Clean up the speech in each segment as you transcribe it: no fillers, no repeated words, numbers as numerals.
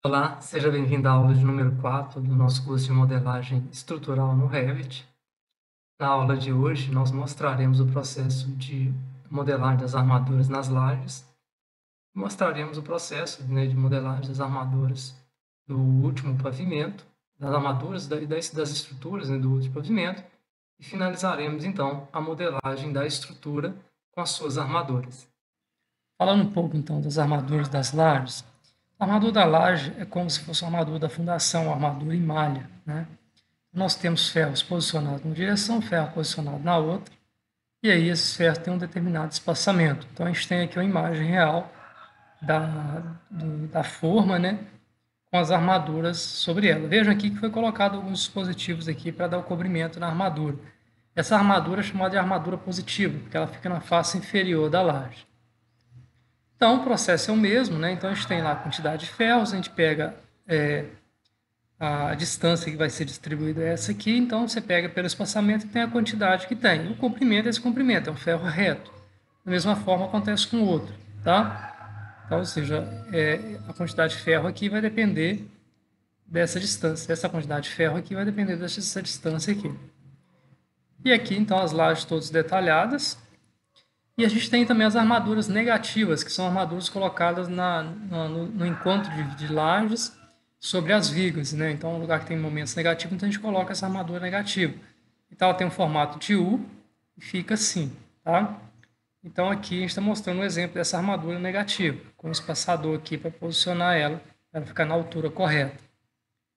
Olá, seja bem-vindo à aula de número 4 do nosso curso de modelagem estrutural no Revit. Na aula de hoje, nós mostraremos o processo de modelagem das armaduras nas lajes. Mostraremos o processo, de modelagem das armaduras do último pavimento, das armaduras das estruturas, do último pavimento, e finalizaremos, então, a modelagem da estrutura com as suas armaduras. Falando um pouco, então, das armaduras das lajes, a armadura da laje é como se fosse a armadura da fundação, a armadura em malha, né? Nós temos ferros posicionados numa direção, ferro posicionado na outra, e aí esses ferros têm um determinado espaçamento. Então a gente tem aqui uma imagem real da forma, né, com as armaduras sobre ela. Vejam aqui que foi colocado alguns dispositivos aqui para dar o cobrimento na armadura. Essa armadura é chamada de armadura positiva, porque ela fica na face inferior da laje. Então, o processo é o mesmo, né? Então, a gente tem lá a quantidade de ferros, a gente pega a distância que vai ser distribuída é essa aqui, então você pega pelo espaçamento e tem a quantidade que tem. O comprimento é esse comprimento, é um ferro reto. Da mesma forma acontece com o outro, tá? Então, ou seja, a quantidade de ferro aqui vai depender dessa distância. Essa quantidade de ferro aqui vai depender dessa distância aqui. E aqui, então, as lajes todas detalhadas. E a gente tem também as armaduras negativas, que são armaduras colocadas no encontro de lajes sobre as vigas, né? Então, um lugar que tem momentos negativos, então a gente coloca essa armadura negativa. Então, ela tem um formato de U e fica assim, tá? Então, aqui a gente está mostrando um exemplo dessa armadura negativa, com um espaçador aqui para posicionar ela, para ficar na altura correta.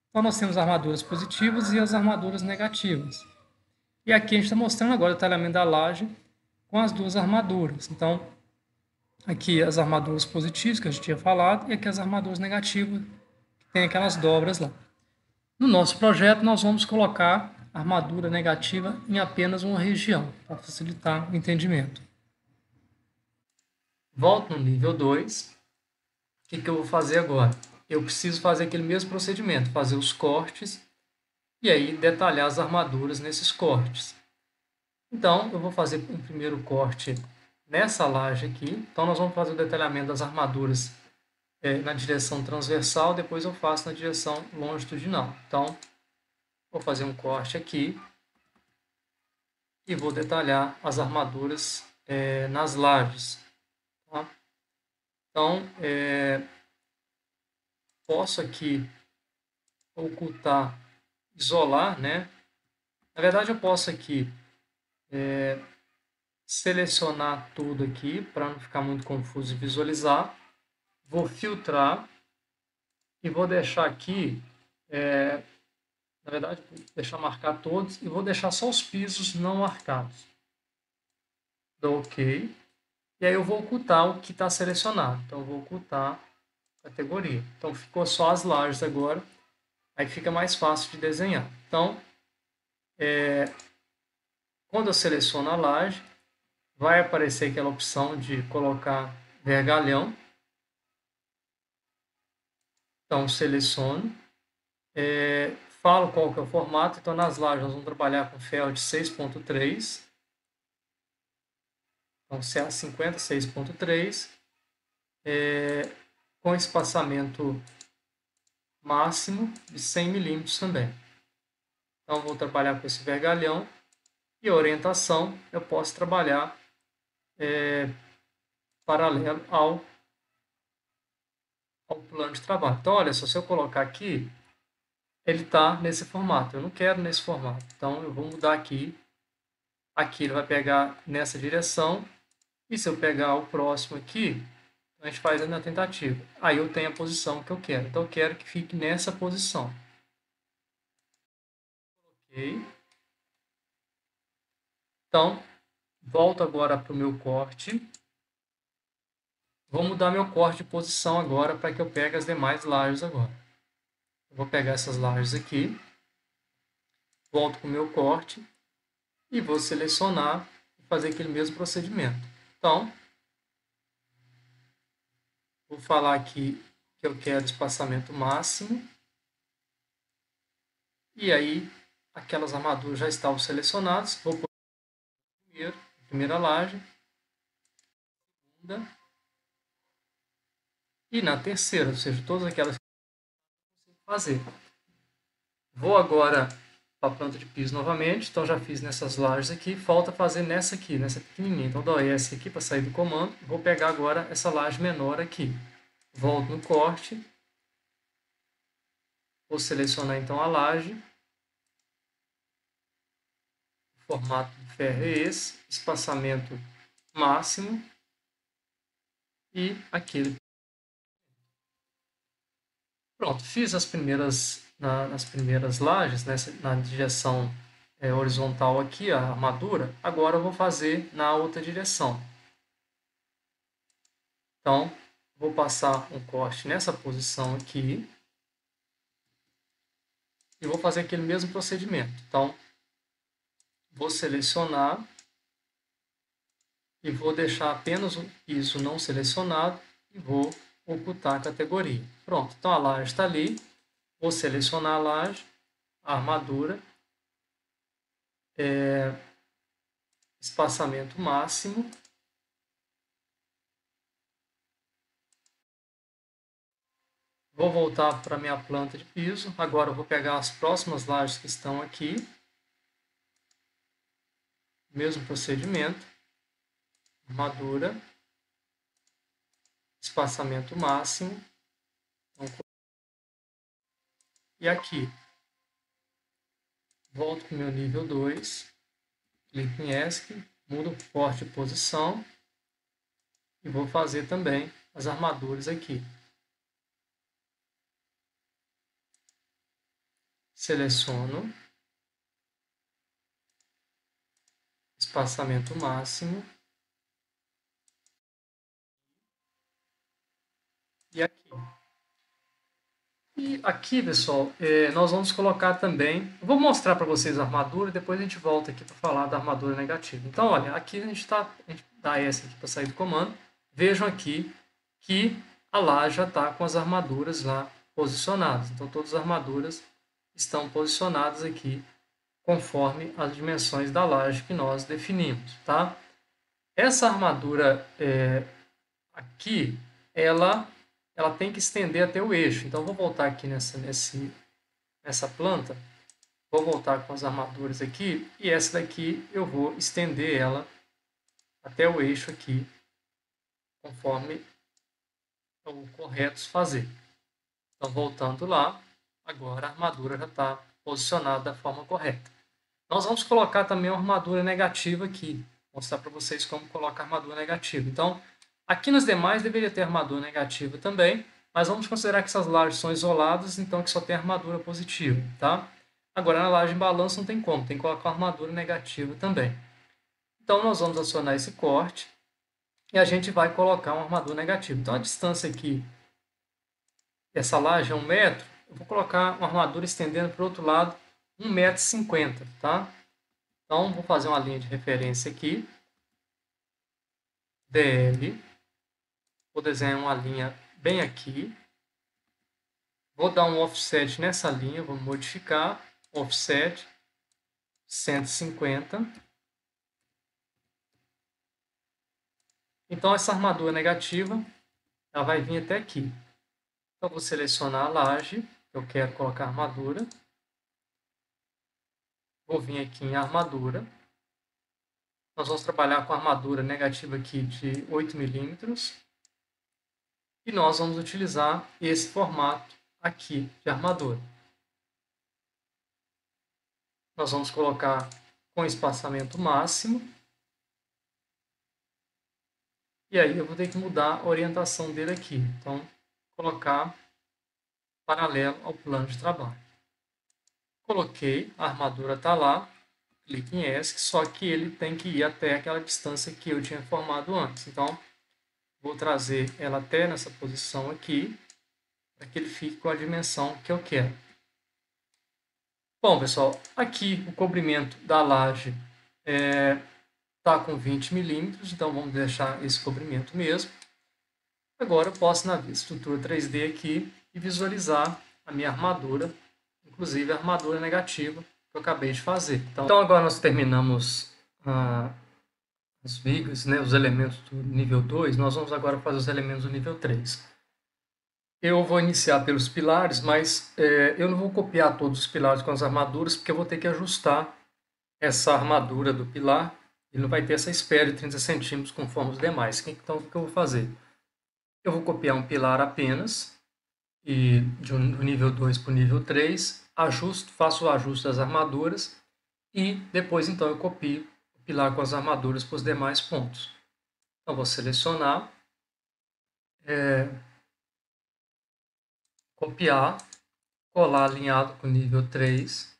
Então, nós temos armaduras positivas e as armaduras negativas. E aqui a gente está mostrando agora o detalhamento da laje com as duas armaduras. Então, aqui as armaduras positivas que a gente tinha falado e aqui as armaduras negativas, que tem aquelas dobras lá. No nosso projeto, nós vamos colocar a armadura negativa em apenas uma região, para facilitar o entendimento. Volto no nível 2. O que eu vou fazer agora? Eu preciso fazer aquele mesmo procedimento, fazer os cortes e aí detalhar as armaduras nesses cortes. Então, eu vou fazer um primeiro corte nessa laje aqui. Então, nós vamos fazer o detalhamento das armaduras na direção transversal, depois eu faço na direção longitudinal. Então, vou fazer um corte aqui e vou detalhar as armaduras nas lajes. Tá? Então, posso aqui ocultar, isolar, né? Na verdade, eu posso aqui selecionar tudo aqui para não ficar muito confuso de visualizar. Vou filtrar e vou deixar aqui, na verdade, vou deixar marcar todos e vou deixar só os pisos não marcados. Dou OK. E aí eu vou ocultar o que está selecionado. Então, eu vou ocultar a categoria. Então, ficou só as lajes agora. Aí fica mais fácil de desenhar. Então, quando eu seleciono a laje, vai aparecer aquela opção de colocar vergalhão. Então, seleciono. Falo qual que é o formato. Então, nas lajes, nós vamos trabalhar com ferro de 6.3. Então, CA50 6.3. Com espaçamento máximo de 100 milímetros também. Então, vou trabalhar com esse vergalhão. E a orientação, eu posso trabalhar paralelo ao plano de trabalho. Então, olha só, se eu colocar aqui, ele está nesse formato. Eu não quero nesse formato. Então, eu vou mudar aqui. Aqui ele vai pegar nessa direção. E se eu pegar o próximo aqui, a gente faz na tentativa. Aí eu tenho a posição que eu quero. Então, eu quero que fique nessa posição. Ok. Então, volto agora para o meu corte. Vou mudar meu corte de posição agora para que eu pegue as demais lajes agora. Eu vou pegar essas lajes aqui. Volto para o meu corte. E vou selecionar e fazer aquele mesmo procedimento. Então, vou falar aqui que eu quero espaçamento máximo. E aí, aquelas armaduras já estavam selecionadas. Vou pôr a primeira laje, segunda e na terceira, ou seja, todas aquelas fazer. Vou agora para a planta de piso novamente, então já fiz nessas lajes aqui, falta fazer nessa aqui, nessa pequenininha. Então dou ES aqui para sair do comando, vou pegar agora essa laje menor aqui. Volto no corte, vou selecionar então a laje, o formato do ferro é esse, espaçamento máximo e aquele. Pronto, fiz as primeiras, nas primeiras lajes, na direção horizontal aqui, a armadura. Agora eu vou fazer na outra direção. Então, vou passar um corte nessa posição aqui. E vou fazer aquele mesmo procedimento. Então, vou selecionar e vou deixar apenas o piso não selecionado e vou ocultar a categoria. Pronto, então a laje está ali. Vou selecionar a laje, a armadura, espaçamento máximo. Vou voltar para a minha planta de piso. Agora eu vou pegar as próximas lajes que estão aqui. Mesmo procedimento. Armadura. Espaçamento máximo. E aqui. Volto para o meu nível 2. Clico em ESC. Mudo o corte de posição. E vou fazer também as armaduras aqui. Seleciono, espaçamento máximo, e aqui. E aqui, pessoal, nós vamos colocar também, vou mostrar para vocês a armadura, depois a gente volta aqui para falar da armadura negativa. Então, olha, aqui a gente dá essa aqui para sair do comando, vejam aqui que a laje já está com as armaduras lá posicionadas. Então, todas as armaduras estão posicionadas aqui conforme as dimensões da laje que nós definimos, tá? Essa armadura aqui, ela tem que estender até o eixo. Então, vou voltar aqui nessa planta, vou voltar com as armaduras aqui, e essa daqui eu vou estender ela até o eixo aqui, conforme é o correto fazer. Então, voltando lá, agora a armadura já está posicionada da forma correta. Nós vamos colocar também uma armadura negativa aqui. Vou mostrar para vocês como colocar armadura negativa. Então, aqui nos demais deveria ter armadura negativa também, mas vamos considerar que essas lajes são isoladas, então que só tem armadura positiva, tá? Agora, na laje em balanço não tem como, tem que colocar uma armadura negativa também. Então, nós vamos acionar esse corte e a gente vai colocar uma armadura negativa. Então, a distância aqui, essa laje é 1 metro, eu vou colocar uma armadura estendendo para o outro lado 1,50 m, tá? Então, vou fazer uma linha de referência aqui, DL, vou desenhar uma linha bem aqui, vou dar um offset nessa linha, vou modificar, offset 150. Então, essa armadura negativa, ela vai vir até aqui. Então, vou selecionar a laje, eu quero colocar armadura. Vou vir aqui em armadura. Nós vamos trabalhar com a armadura negativa aqui de 8 milímetros. E nós vamos utilizar esse formato aqui de armadura. Nós vamos colocar com espaçamento máximo. E aí eu vou ter que mudar a orientação dele aqui. Então, colocar paralelo ao plano de trabalho. Coloquei, a armadura está lá, clique em ESC, só que ele tem que ir até aquela distância que eu tinha formado antes. Então, vou trazer ela até nessa posição aqui, para que ele fique com a dimensão que eu quero. Bom, pessoal, aqui o comprimento da laje está com 20 milímetros, então vamos deixar esse comprimento mesmo. Agora eu posso, na estrutura 3D aqui, e visualizar a minha armadura, inclusive a armadura negativa que eu acabei de fazer. Então agora nós terminamos as vigas, né, os elementos do nível 2, nós vamos agora fazer os elementos do nível 3. Eu vou iniciar pelos pilares, mas eu não vou copiar todos os pilares com as armaduras, porque eu vou ter que ajustar essa armadura do pilar. Ele não vai ter essa espera de 30 centímetros conforme os demais. Então, o que eu vou fazer? Eu vou copiar um pilar apenas, e do nível 2 para o nível 3, ajusto, faço o ajuste das armaduras, e depois então eu copio o pilar com as armaduras para os demais pontos. Então, vou selecionar, copiar, colar alinhado com o nível 3.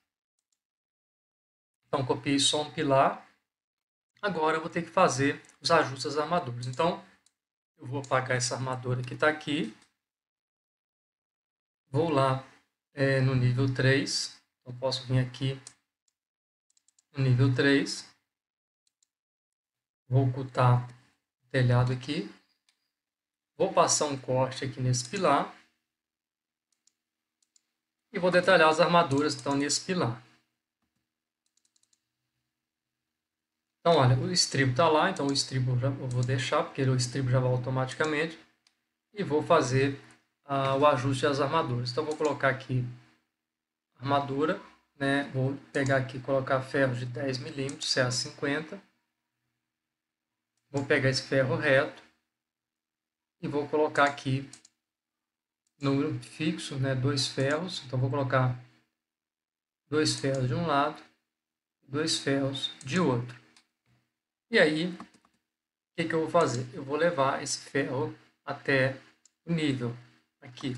Então, copiei só um pilar. Agora eu vou ter que fazer os ajustes das armaduras. Então, eu vou apagar essa armadura que está aqui. Vou lá no nível 3. Então, posso vir aqui no nível 3. Vou ocultar o telhado aqui. Vou passar um corte aqui nesse pilar. E vou detalhar as armaduras que estão nesse pilar. Então, olha, o estribo está lá, então o estribo eu vou deixar, porque o estribo já vai automaticamente. E vou fazer o ajuste das armaduras. Então, vou colocar aqui a armadura, né? Vou pegar aqui e colocar ferro de 10 milímetros, CA50. Vou pegar esse ferro reto e vou colocar aqui número fixo, né? 2 ferros. Então, vou colocar 2 ferros de um lado, 2 ferros de outro. E aí, o que eu vou fazer? Eu vou levar esse ferro até o nível aqui.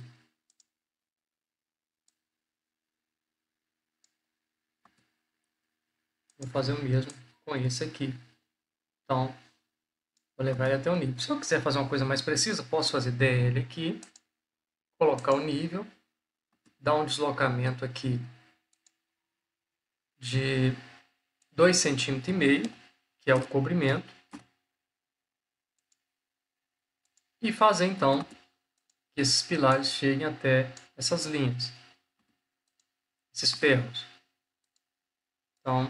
Vou fazer o mesmo com esse aqui. Então, vou levar ele até o nível. Se eu quiser fazer uma coisa mais precisa, posso fazer DL aqui, colocar o nível, dar um deslocamento aqui de 2,5 cm, que é o cobrimento, e fazer então que esses pilares cheguem até essas linhas, esses ferros. Então,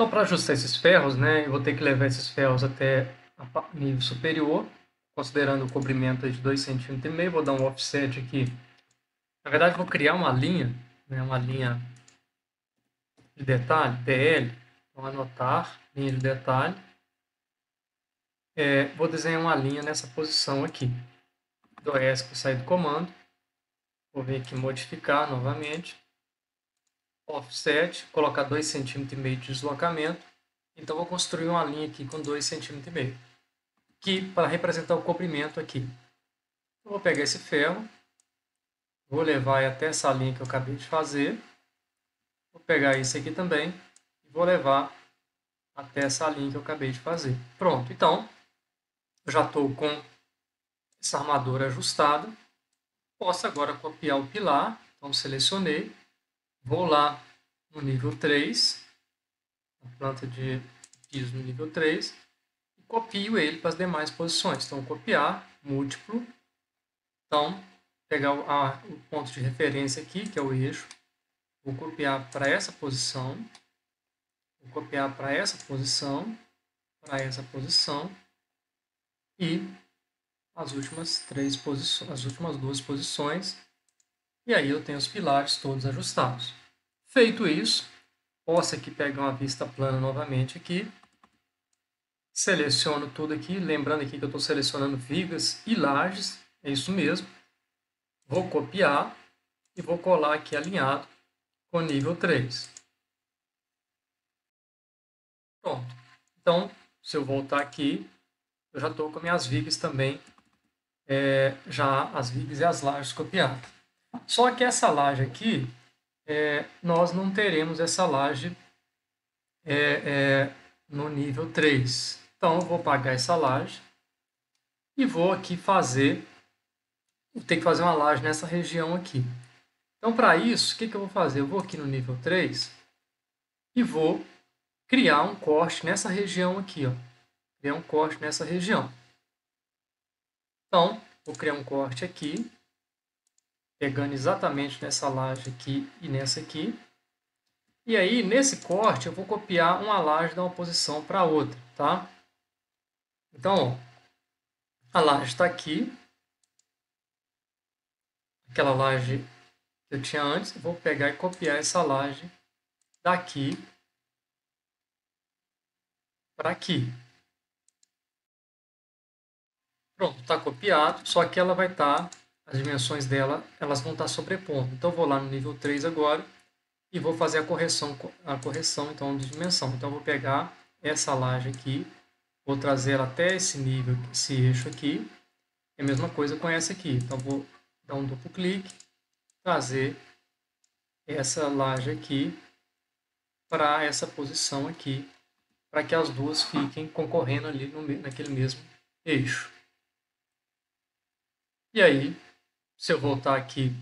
para ajustar esses ferros, né, eu vou ter que levar esses ferros até nível superior, considerando o cobrimento de 2,5 cm. Vou dar um offset aqui. Na verdade, vou criar uma linha, né, uma linha de detalhe, DL. Vou anotar, linha de detalhe. Vou desenhar uma linha nessa posição aqui. Dou ESC para sair do comando. Vou vir aqui modificar novamente. Offset, colocar 2,5 cm de deslocamento. Então, vou construir uma linha aqui com 2,5 cm. Que para representar o comprimento aqui. Eu vou pegar esse ferro. Vou levar até essa linha que eu acabei de fazer. Vou pegar esse aqui também. E vou levar até essa linha que eu acabei de fazer. Pronto, então, eu já estou com essa armadura ajustada. Posso agora copiar o pilar. Então, selecionei. Vou lá no nível 3, a planta de piso no nível 3, e copio ele para as demais posições. Então, copiar, múltiplo. Então, pegar o ponto de referência aqui, que é o eixo. Vou copiar para essa posição. Vou copiar para essa posição, para essa posição. E as últimas duas posições. E aí eu tenho os pilares todos ajustados. Feito isso, posso aqui pegar uma vista plana novamente aqui. Seleciono tudo aqui, lembrando aqui que eu estou selecionando vigas e lajes, é isso mesmo. Vou copiar e vou colar aqui alinhado com nível 3. Pronto. Então, se eu voltar aqui, eu já estou com minhas vigas também, já as vigas e as lajes copiadas. Só que essa laje aqui, nós não teremos essa laje no nível 3. Então, eu vou apagar essa laje e vou aqui ter que fazer uma laje nessa região aqui. Então, para isso, o que eu vou fazer? Eu vou aqui no nível 3 e vou criar um corte nessa região aqui, ó. Criar um corte nessa região. Então, vou criar um corte aqui, pegando exatamente nessa laje aqui e nessa aqui. E aí, nesse corte, eu vou copiar uma laje de uma posição para outra, tá? Então, ó, a laje está aqui. Aquela laje que eu tinha antes, eu vou pegar e copiar essa laje daqui para aqui. Pronto, está copiado, só que ela vai estar, as dimensões dela, elas vão estar sobrepondo. Então, eu vou lá no nível 3 agora e vou fazer a correção então, de dimensão. Então, eu vou pegar essa laje aqui, vou trazer ela até esse nível, esse eixo aqui. É a mesma coisa com essa aqui. Então, vou dar um duplo clique, trazer essa laje aqui para essa posição aqui, para que as duas fiquem concorrendo ali naquele mesmo eixo. E aí, se eu voltar aqui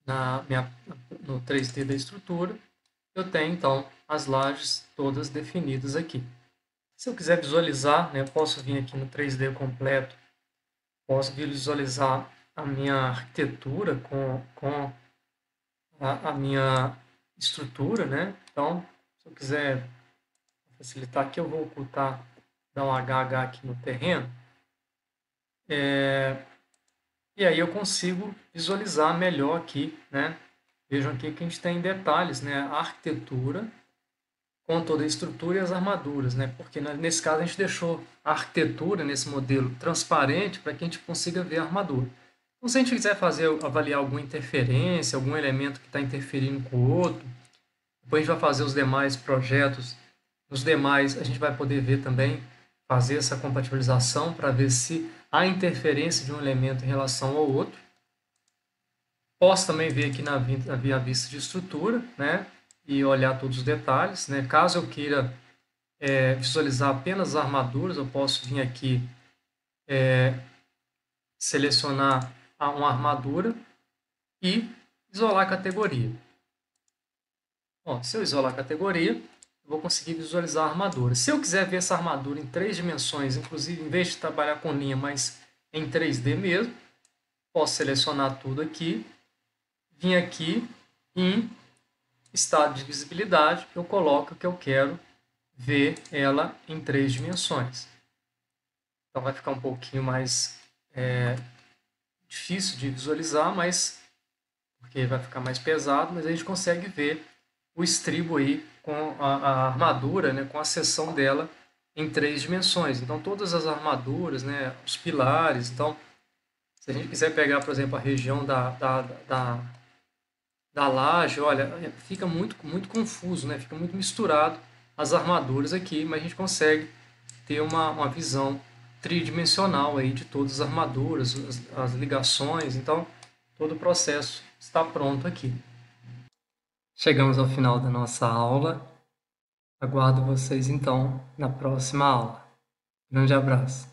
no 3D da estrutura, eu tenho então as lajes todas definidas aqui. Se eu quiser visualizar, né, eu posso vir aqui no 3D completo, posso visualizar a minha arquitetura com a minha estrutura, né? Então, se eu quiser facilitar aqui, eu vou ocultar, dar um HH aqui no terreno. E aí eu consigo visualizar melhor aqui, né? Vejam aqui que a gente tem detalhes, né? A arquitetura com toda a estrutura e as armaduras, né? Porque nesse caso a gente deixou a arquitetura nesse modelo transparente para que a gente consiga ver a armadura. Então, se a gente quiser avaliar alguma interferência, algum elemento que está interferindo com o outro, depois a gente vai fazer os demais projetos. Nos demais a gente vai poder ver também, fazer essa compatibilização para ver se há interferência de um elemento em relação ao outro. Posso também ver aqui na vista de estrutura, né? E olhar todos os detalhes, né? Caso eu queira visualizar apenas as armaduras, eu posso vir aqui selecionar uma armadura e isolar a categoria. Bom, se eu isolar a categoria, eu vou conseguir visualizar a armadura. Se eu quiser ver essa armadura em 3 dimensões, inclusive em vez de trabalhar com linha, mas em 3D mesmo, posso selecionar tudo aqui, vim aqui em estado de visibilidade, eu coloco que eu quero ver ela em 3 dimensões. Então vai ficar um pouquinho mais difícil de visualizar, mas porque vai ficar mais pesado, mas a gente consegue ver o estribo aí com a armadura, né, com a seção dela em 3 dimensões. Então todas as armaduras, né, os pilares. Então, se a gente quiser pegar, por exemplo, a região da laje, olha, fica muito confuso, né? Fica muito misturado as armaduras aqui, mas a gente consegue ter uma visão tridimensional aí de todas as armaduras, as ligações. Então, todo o processo está pronto aqui. Chegamos ao final da nossa aula. Aguardo vocês então na próxima aula. Grande abraço.